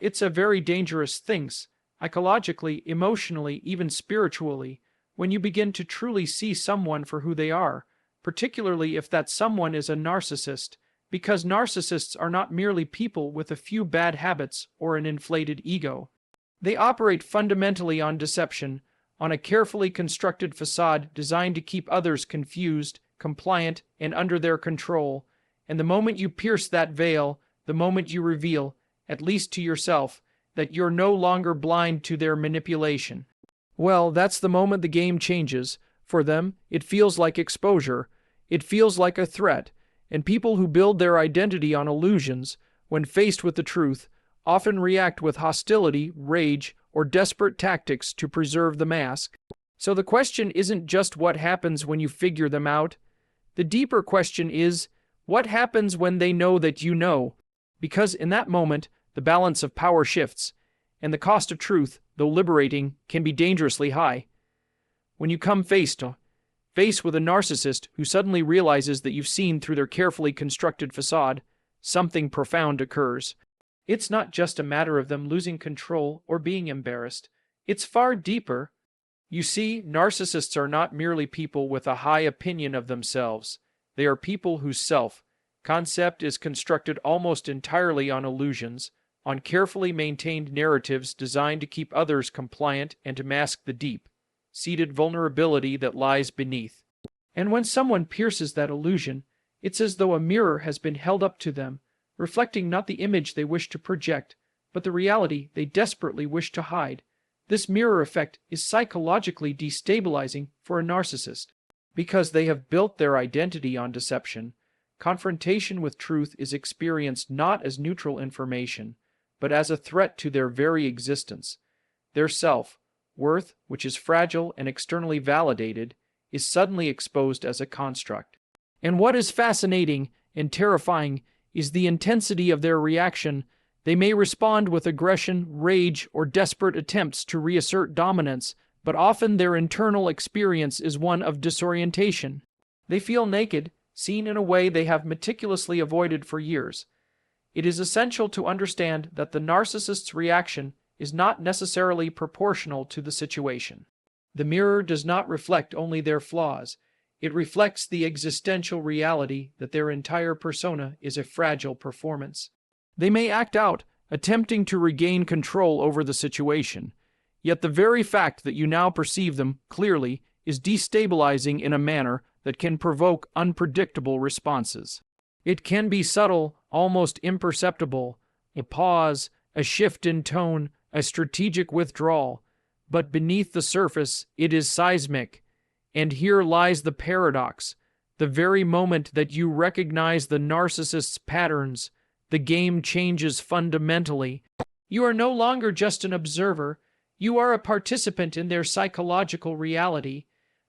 It's a very dangerous thing, psychologically, emotionally, even spiritually, when you begin to truly see someone for who they are, particularly if that someone is a narcissist, because narcissists are not merely people with a few bad habits or an inflated ego. They operate fundamentally on deception, on a carefully constructed facade designed to keep others confused, compliant, and under their control. And the moment you pierce that veil, the moment you reveal, at least to yourself, that you're no longer blind to their manipulation, well, that's the moment the game changes. For them, it feels like exposure. It feels like a threat. And people who build their identity on illusions, when faced with the truth, often react with hostility, rage, or desperate tactics to preserve the mask. So the question isn't just what happens when you figure them out. The deeper question is, what happens when they know that you know? Because in that moment, the balance of power shifts, and the cost of truth, though liberating, can be dangerously high. When you come face with a narcissist who suddenly realizes that you've seen through their carefully constructed facade, something profound occurs. It's not just a matter of them losing control or being embarrassed. It's far deeper. You see, narcissists are not merely people with a high opinion of themselves. They are people whose self-concept is constructed almost entirely on illusions, on carefully maintained narratives designed to keep others compliant and to mask the deep-seated vulnerability that lies beneath. And when someone pierces that illusion, it's as though a mirror has been held up to them, reflecting not the image they wish to project, but the reality they desperately wish to hide. This mirror effect is psychologically destabilizing for a narcissist. Because they have built their identity on deception, confrontation with truth is experienced not as neutral information, but as a threat to their very existence. Their self-worth, which is fragile and externally validated, is suddenly exposed as a construct. And what is fascinating and terrifying is the intensity of their reaction. They may respond with aggression, rage, or desperate attempts to reassert dominance, but often their internal experience is one of disorientation. They feel naked, seen in a way they have meticulously avoided for years. It is essential to understand that the narcissist's reaction is not necessarily proportional to the situation. The mirror does not reflect only their flaws. It reflects the existential reality that their entire persona is a fragile performance. They may act out, attempting to regain control over the situation, yet the very fact that you now perceive them clearly is destabilizing in a manner that can provoke unpredictable responses. It can be subtle, almost imperceptible, a pause, a shift in tone, a strategic withdrawal, but beneath the surface it is seismic. And here lies the paradox. The very moment that you recognize the narcissist's patterns, the game changes fundamentally. You are no longer just an observer. You are a participant in their psychological reality.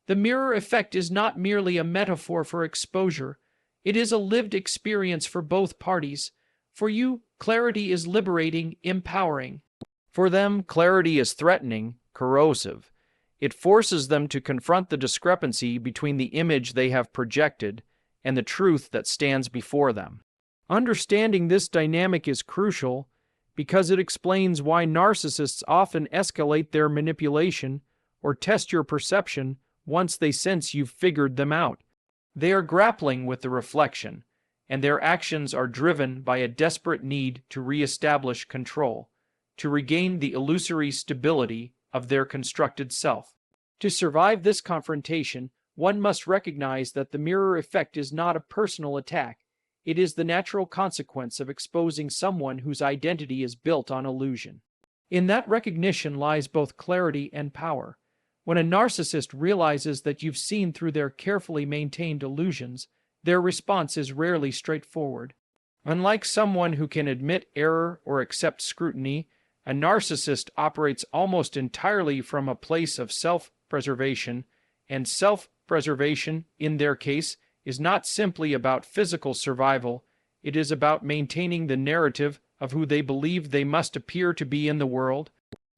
The mirror effect is not merely a metaphor for exposure. It is a lived experience for both parties. For you, clarity is liberating, empowering. For them, clarity is threatening, corrosive. It forces them to confront the discrepancy between the image they have projected and the truth that stands before them. Understanding this dynamic is crucial because it explains why narcissists often escalate their manipulation or test your perception once they sense you've figured them out. They are grappling with the reflection, and their actions are driven by a desperate need to reestablish control, to regain the illusory stability of their constructed self. To survive this confrontation, one must recognize that the mirror effect is not a personal attack. It is the natural consequence of exposing someone whose identity is built on illusion. In that recognition lies both clarity and power. When a narcissist realizes that you've seen through their carefully maintained illusions, their response is rarely straightforward. Unlike someone who can admit error or accept scrutiny, a narcissist operates almost entirely from a place of self-preservation, and self-preservation, in their case, is not simply about physical survival. It is about maintaining the narrative of who they believe they must appear to be in the world.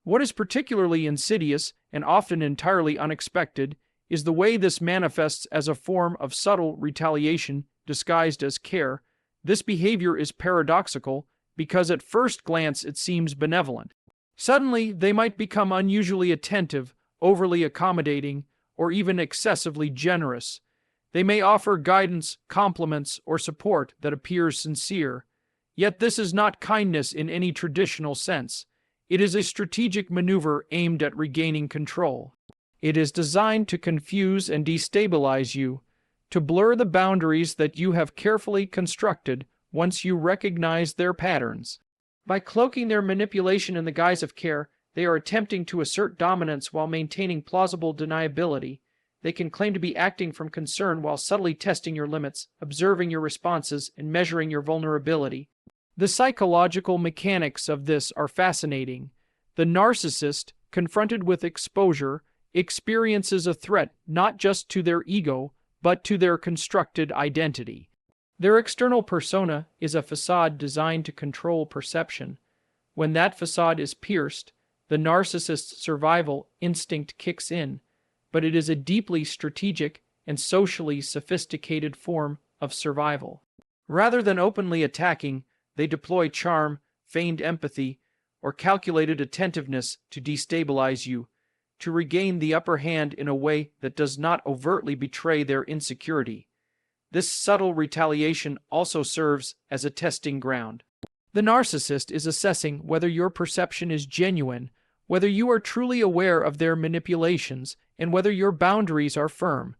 What is particularly insidious and often entirely unexpected is the way this manifests as a form of subtle retaliation disguised as care. This behavior is paradoxical because at first glance it seems benevolent. Suddenly, they might become unusually attentive, overly accommodating, or even excessively generous. They may offer guidance, compliments, or support that appears sincere. Yet this is not kindness in any traditional sense. It is a strategic maneuver aimed at regaining control. It is designed to confuse and destabilize you, to blur the boundaries that you have carefully constructed once you recognize their patterns. By cloaking their manipulation in the guise of care, they are attempting to assert dominance while maintaining plausible deniability. They can claim to be acting from concern while subtly testing your limits, observing your responses, and measuring your vulnerability. The psychological mechanics of this are fascinating. The narcissist, confronted with exposure, experiences a threat not just to their ego, but to their constructed identity. Their external persona is a facade designed to control perception. When that facade is pierced, the narcissist's survival instinct kicks in, but it is a deeply strategic and socially sophisticated form of survival. Rather than openly attacking, they deploy charm, feigned empathy, or calculated attentiveness to destabilize you, to regain the upper hand in a way that does not overtly betray their insecurity. This subtle retaliation also serves as a testing ground. The narcissist is assessing whether your perception is genuine, whether you are truly aware of their manipulations, and whether your boundaries are firm.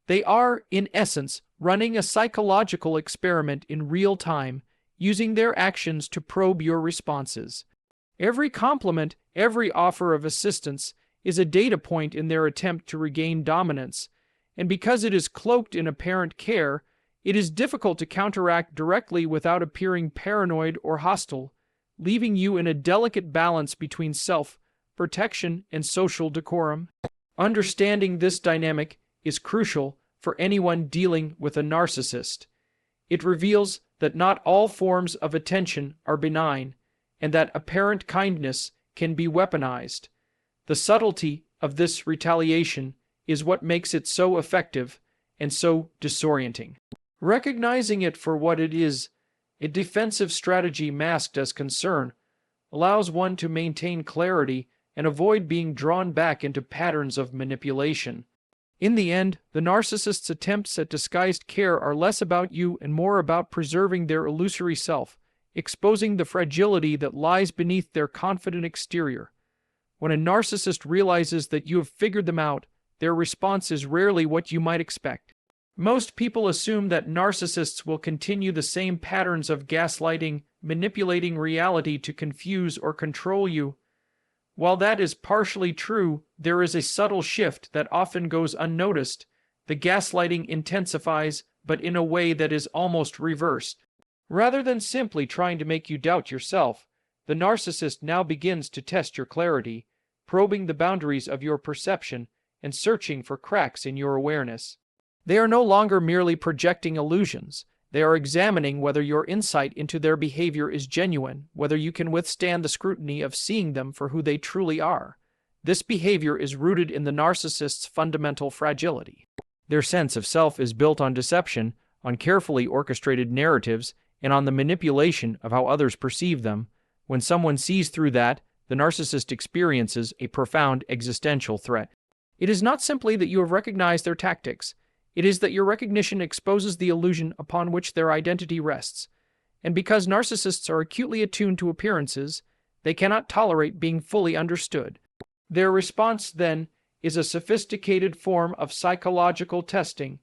They are, in essence, running a psychological experiment in real time, using their actions to probe your responses. Every compliment, every offer of assistance, is a data point in their attempt to regain dominance, and because it is cloaked in apparent care, it is difficult to counteract directly without appearing paranoid or hostile, leaving you in a delicate balance between self-protection and social decorum. Understanding this dynamic is crucial for anyone dealing with a narcissist. It reveals that not all forms of attention are benign, and that apparent kindness can be weaponized. The subtlety of this retaliation is what makes it so effective and so disorienting. Recognizing it for what it is, a defensive strategy masked as concern, allows one to maintain clarity and avoid being drawn back into patterns of manipulation. In the end, the narcissist's attempts at disguised care are less about you and more about preserving their illusory self, exposing the fragility that lies beneath their confident exterior. When a narcissist realizes that you have figured them out, their response is rarely what you might expect. Most people assume that narcissists will continue the same patterns of gaslighting, manipulating reality to confuse or control you. While that is partially true, there is a subtle shift that often goes unnoticed. The gaslighting intensifies, but in a way that is almost reversed. Rather than simply trying to make you doubt yourself, the narcissist now begins to test your clarity, probing the boundaries of your perception and searching for cracks in your awareness. They are no longer merely projecting illusions. They are examining whether your insight into their behavior is genuine, whether you can withstand the scrutiny of seeing them for who they truly are. This behavior is rooted in the narcissist's fundamental fragility. Their sense of self is built on deception, on carefully orchestrated narratives, and on the manipulation of how others perceive them. When someone sees through that, the narcissist experiences a profound existential threat. It is not simply that you have recognized their tactics. It is that your recognition exposes the illusion upon which their identity rests. And because narcissists are acutely attuned to appearances, they cannot tolerate being fully understood. Their response, then, is a sophisticated form of psychological testing,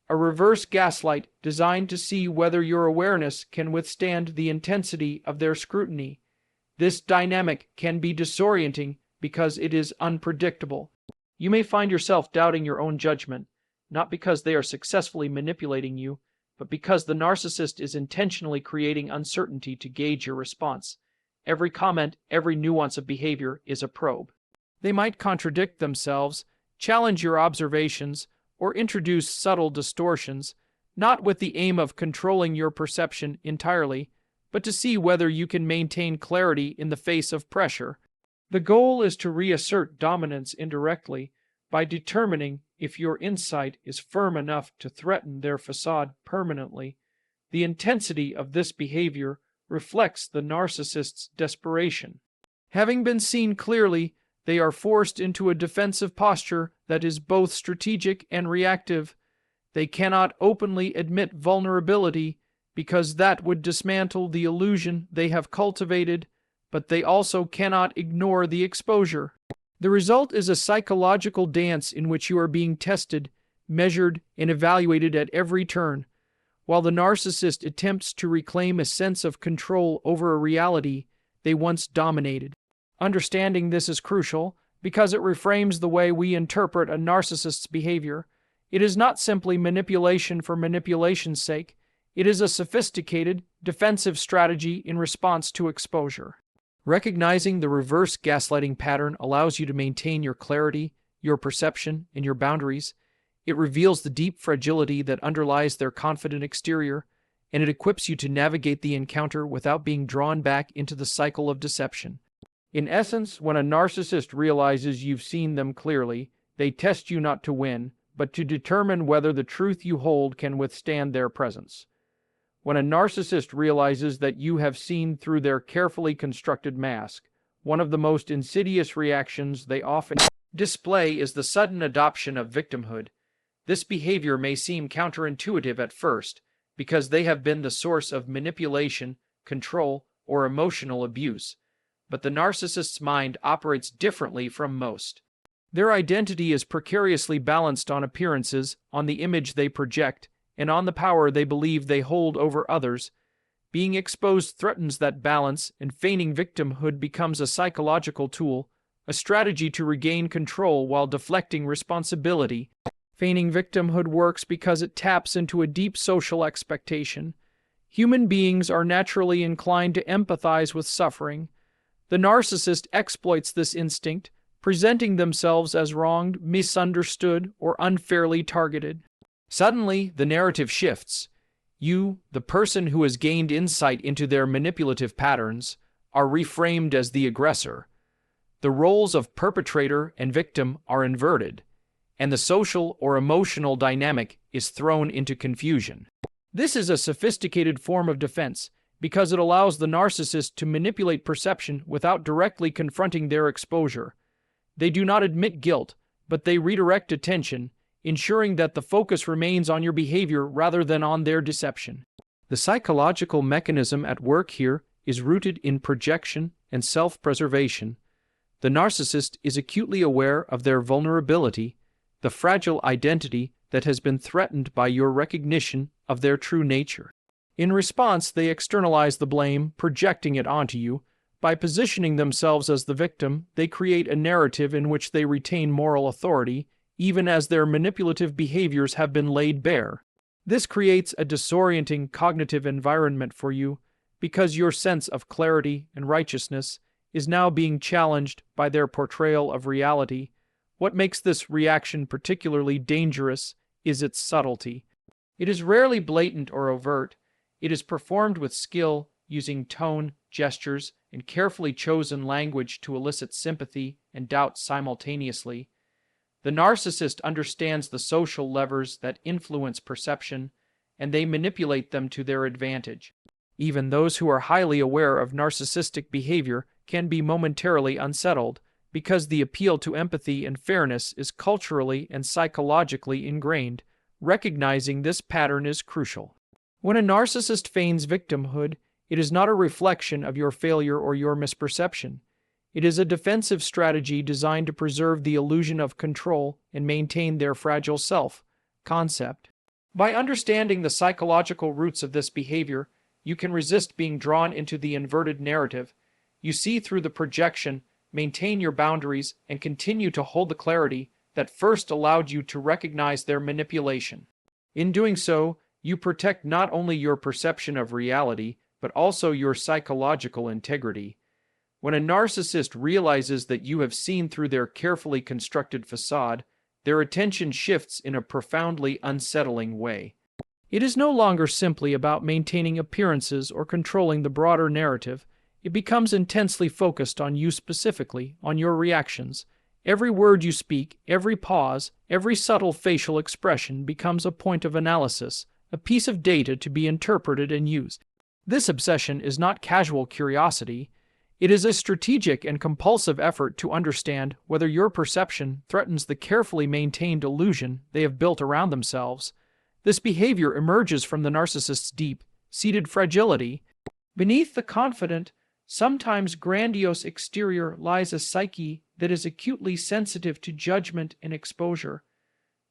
a reverse gaslight designed to see whether your awareness can withstand the intensity of their scrutiny. This dynamic can be disorienting because it is unpredictable. You may find yourself doubting your own judgment, not because they are successfully manipulating you, but because the narcissist is intentionally creating uncertainty to gauge your response. Every comment, every nuance of behavior is a probe. They might contradict themselves, challenge your observations, or introduce subtle distortions, not with the aim of controlling your perception entirely, but to see whether you can maintain clarity in the face of pressure. The goal is to reassert dominance indirectly by determining if your insight is firm enough to threaten their facade permanently. The intensity of this behavior reflects the narcissist's desperation. Having been seen clearly, they are forced into a defensive posture that is both strategic and reactive. They cannot openly admit vulnerability because that would dismantle the illusion they have cultivated, but they also cannot ignore the exposure. The result is a psychological dance in which you are being tested, measured, and evaluated at every turn. While the narcissist attempts to reclaim a sense of control over a reality they once dominated. Understanding this is crucial because it reframes the way we interpret a narcissist's behavior. It is not simply manipulation for manipulation's sake. It is a sophisticated, defensive strategy in response to exposure. Recognizing the reverse gaslighting pattern allows you to maintain your clarity, your perception, and your boundaries. It reveals the deep fragility that underlies their confident exterior, and it equips you to navigate the encounter without being drawn back into the cycle of deception. In essence, when a narcissist realizes you've seen them clearly, they test you not to win, but to determine whether the truth you hold can withstand their presence. When a narcissist realizes that you have seen through their carefully constructed mask, one of the most insidious reactions they often display is the sudden adoption of victimhood. This behavior may seem counterintuitive at first, because they have been the source of manipulation, control, or emotional abuse. But the narcissist's mind operates differently from most. Their identity is precariously balanced on appearances, on the image they project, and on the power they believe they hold over others. Being exposed threatens that balance, and feigning victimhood becomes a psychological tool, a strategy to regain control while deflecting responsibility. Feigning victimhood works because it taps into a deep social expectation. Human beings are naturally inclined to empathize with suffering. The narcissist exploits this instinct, presenting themselves as wronged, misunderstood, or unfairly targeted. Suddenly, the narrative shifts. You, the person who has gained insight into their manipulative patterns, are reframed as the aggressor. The roles of perpetrator and victim are inverted, and the social or emotional dynamic is thrown into confusion. This is a sophisticated form of defense because it allows the narcissist to manipulate perception without directly confronting their exposure. They do not admit guilt, but they redirect attention, ensuring that the focus remains on your behavior rather than on their deception. The psychological mechanism at work here is rooted in projection and self-preservation. The narcissist is acutely aware of their vulnerability, the fragile identity that has been threatened by your recognition of their true nature. In response, they externalize the blame, projecting it onto you. By positioning themselves as the victim, they create a narrative in which they retain moral authority, even as their manipulative behaviors have been laid bare. This creates a disorienting cognitive environment for you, because your sense of clarity and righteousness is now being challenged by their portrayal of reality. What makes this reaction particularly dangerous is its subtlety. It is rarely blatant or overt. It is performed with skill, using tone, gestures, and carefully chosen language to elicit sympathy and doubt simultaneously. The narcissist understands the social levers that influence perception, and they manipulate them to their advantage. Even those who are highly aware of narcissistic behavior can be momentarily unsettled, because the appeal to empathy and fairness is culturally and psychologically ingrained. Recognizing this pattern is crucial. When a narcissist feigns victimhood, it is not a reflection of your failure or your misperception. It is a defensive strategy designed to preserve the illusion of control and maintain their fragile self-concept. By understanding the psychological roots of this behavior, you can resist being drawn into the inverted narrative. You see through the projection, maintain your boundaries, and continue to hold the clarity that first allowed you to recognize their manipulation. In doing so, you protect not only your perception of reality, but also your psychological integrity. When a narcissist realizes that you have seen through their carefully constructed facade, their attention shifts in a profoundly unsettling way. It is no longer simply about maintaining appearances or controlling the broader narrative. It becomes intensely focused on you specifically, on your reactions. Every word you speak, every pause, every subtle facial expression becomes a point of analysis, a piece of data to be interpreted and used. This obsession is not casual curiosity. It is a strategic and compulsive effort to understand whether your perception threatens the carefully maintained illusion they have built around themselves. This behavior emerges from the narcissist's deep-seated fragility. Beneath the confident, sometimes grandiose exterior lies a psyche that is acutely sensitive to judgment and exposure.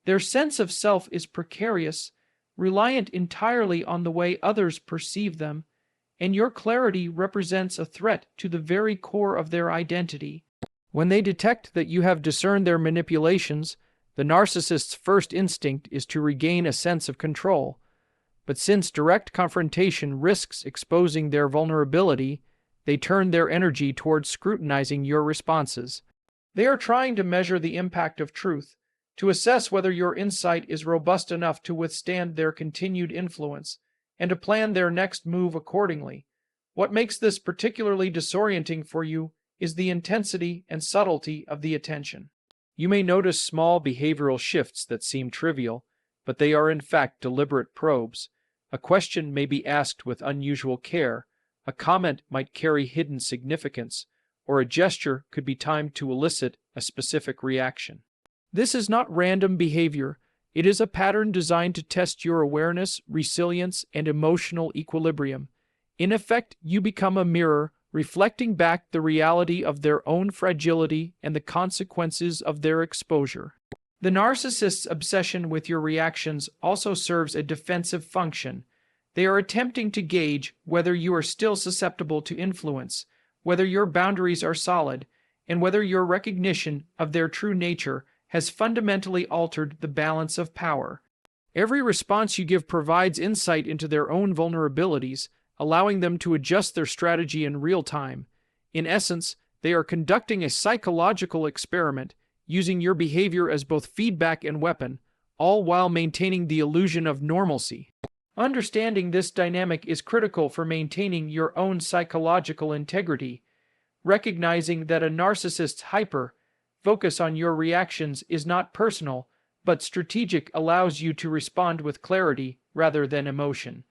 Their sense of self is precarious, reliant entirely on the way others perceive them, and your clarity represents a threat to the very core of their identity. When they detect that you have discerned their manipulations, the narcissist's first instinct is to regain a sense of control. But since direct confrontation risks exposing their vulnerability, they turn their energy towards scrutinizing your responses. They are trying to measure the impact of truth, to assess whether your insight is robust enough to withstand their continued influence, and to plan their next move accordingly. What makes this particularly disorienting for you is the intensity and subtlety of the attention. You may notice small behavioral shifts that seem trivial, but they are in fact deliberate probes. A question may be asked with unusual care, a comment might carry hidden significance, or a gesture could be timed to elicit a specific reaction. This is not random behavior. It is a pattern designed to test your awareness, resilience, and emotional equilibrium. In effect, you become a mirror, reflecting back the reality of their own fragility and the consequences of their exposure. The narcissist's obsession with your reactions also serves a defensive function. They are attempting to gauge whether you are still susceptible to influence, whether your boundaries are solid, and whether your recognition of their true nature has fundamentally altered the balance of power. Every response you give provides insight into their own vulnerabilities, allowing them to adjust their strategy in real time. In essence, they are conducting a psychological experiment, using your behavior as both feedback and weapon, all while maintaining the illusion of normalcy. Understanding this dynamic is critical for maintaining your own psychological integrity. Recognizing that a narcissist's focus on your reactions is not personal, but strategic allows you to respond with clarity rather than emotion.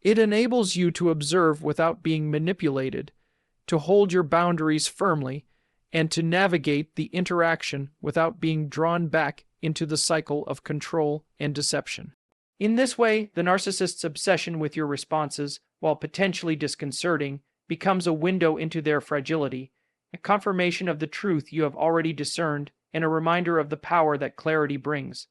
It enables you to observe without being manipulated, to hold your boundaries firmly, and to navigate the interaction without being drawn back into the cycle of control and deception. In this way, the narcissist's obsession with your responses, while potentially disconcerting, becomes a window into their fragility, a confirmation of the truth you have already discerned, and a reminder of the power that clarity brings.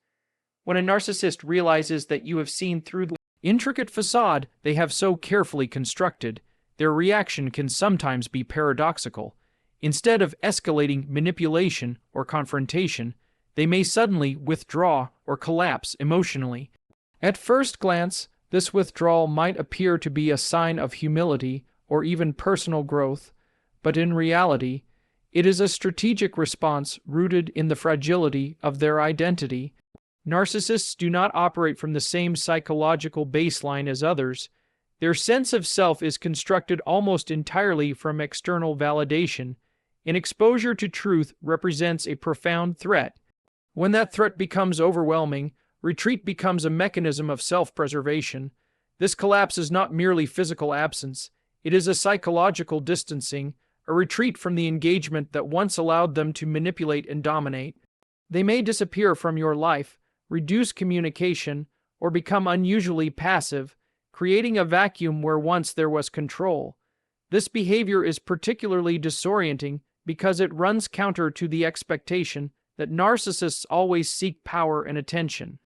When a narcissist realizes that you have seen through the intricate facade they have so carefully constructed, their reaction can sometimes be paradoxical. Instead of escalating manipulation or confrontation, they may suddenly withdraw or collapse emotionally. At first glance, this withdrawal might appear to be a sign of humility or even personal growth, but in reality, it is a strategic response rooted in the fragility of their identity. Narcissists do not operate from the same psychological baseline as others. Their sense of self is constructed almost entirely from external validation, and exposure to truth represents a profound threat. When that threat becomes overwhelming, retreat becomes a mechanism of self-preservation. This collapse is not merely physical absence, it is a psychological distancing, a retreat from the engagement that once allowed them to manipulate and dominate. They may disappear from your life, reduce communication, or become unusually passive, creating a vacuum where once there was control. This behavior is particularly disorienting because it runs counter to the expectation that narcissists always seek power and attention.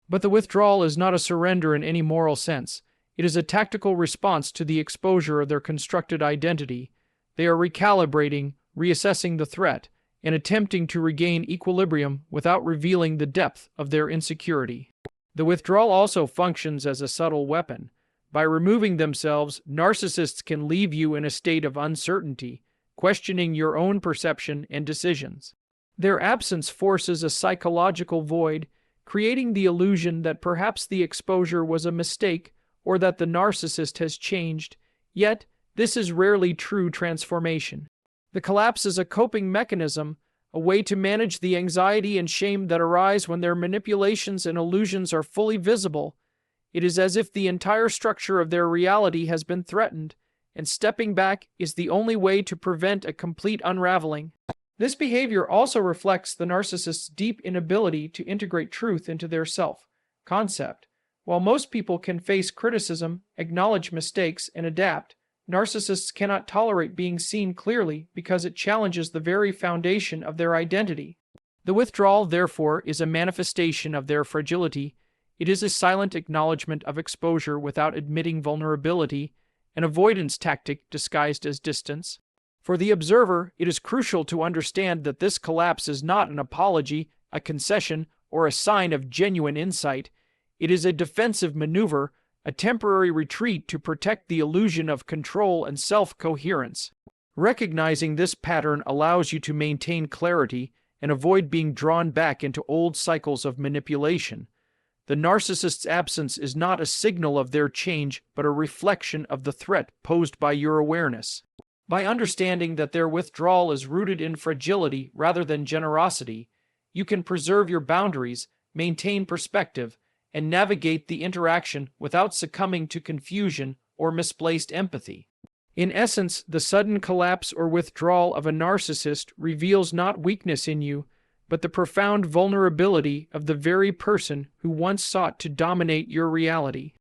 But the withdrawal is not a surrender in any moral sense. It is a tactical response to the exposure of their constructed identity. They are recalibrating, reassessing the threat, and attempting to regain equilibrium without revealing the depth of their insecurity. The withdrawal also functions as a subtle weapon. By removing themselves, narcissists can leave you in a state of uncertainty, questioning your own perception and decisions. Their absence forces a psychological void, creating the illusion that perhaps the exposure was a mistake or that the narcissist has changed, yet this is rarely true transformation. The collapse is a coping mechanism, a way to manage the anxiety and shame that arise when their manipulations and illusions are fully visible. It is as if the entire structure of their reality has been threatened, and stepping back is the only way to prevent a complete unraveling. This behavior also reflects the narcissist's deep inability to integrate truth into their self-concept. While most people can face criticism, acknowledge mistakes, and adapt, narcissists cannot tolerate being seen clearly because it challenges the very foundation of their identity. The withdrawal, therefore, is a manifestation of their fragility. It is a silent acknowledgement of exposure without admitting vulnerability, an avoidance tactic disguised as distance. For the observer, it is crucial to understand that this collapse is not an apology, a concession, or a sign of genuine insight. It is a defensive maneuver, a temporary retreat to protect the illusion of control and self-coherence. Recognizing this pattern allows you to maintain clarity and avoid being drawn back into old cycles of manipulation. The narcissist's absence is not a signal of their change, but a reflection of the threat posed by your awareness. By understanding that their withdrawal is rooted in fragility rather than generosity, you can preserve your boundaries, maintain perspective, and navigate the interaction without succumbing to confusion or misplaced empathy. In essence, the sudden collapse or withdrawal of a narcissist reveals not weakness in you, but the profound vulnerability of the very person who once sought to dominate your reality.